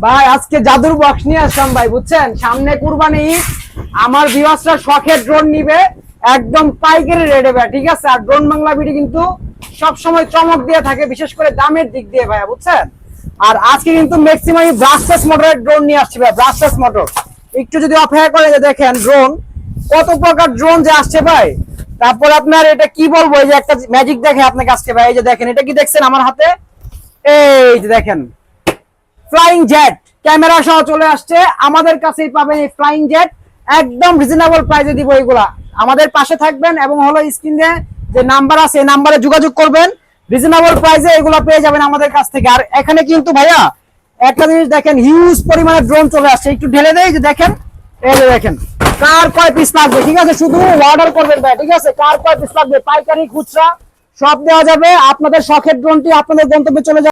ভাই আজকে জাদুর বক্স নিয়ে আসলাম ভাই, বুঝছেন সামনে কুরবানি ঈদ, আমার ভিউয়ার্সরা শখের ড্রোন নিবে একদম পাইকারি রেটে ভাই, ঠিক আছে। আর ড্রোন বাংলা ভিডিও কিন্তু সব সময় চমক দিয়ে থাকে, বিশেষ করে দামের দিক দিয়ে ভাই, বুঝছেন। আর আজকে কিন্তু ম্যাক্সিমাম ব্রাশলেস মোটরের ড্রোন নিয়ে আসছে ভাই, ব্রাশলেস মোটর। একটু যদি অপেক্ষা করে যে দেখেন ড্রোন কত প্রকার ড্রোন যে আসছে ভাই। তারপর আপনার এটা কি বলবো, এই যে একটা ম্যাজিক দেখে আপনার কাছে ভাই, এই যে দেখেন এটা কি দেখছেন আমার হাতে, এই যে দেখেন ফ্লাইং জেট ক্যামেরা সহ চলে আসছে আমাদের কাছেই পাবেন এই ফ্লাইং জেট, একদম রিজনেবল প্রাইসে দিব এগুলা। আমাদের পাশে থাকবেন এবং হলো স্ক্রিনে যে নাম্বার আছে এই নাম্বারে যোগাযোগ করবেন, রিজনেবল প্রাইসে এগুলা পেয়ে যাবেন আমাদের কাছ থেকে। আর এখানে কিন্তু ভাইয়া একটা জিনিস দেখেন, হিউজ পরিমাণে ড্রোন চলে আসছে, একটু ঢেলে দেই যে দেখেন, এই যে দেখেন কার কয় পিস লাগবে, ঠিক আছে, শুধু অর্ডার করবেন ভাই, ঠিক আছে। কার কয় পিস লাগবে পাইকারি খুচরা সব দেওয়া যাবে, আপনাদের শখের ড্রোনটি আপনাদের গন্তব্যে চলে যাবে।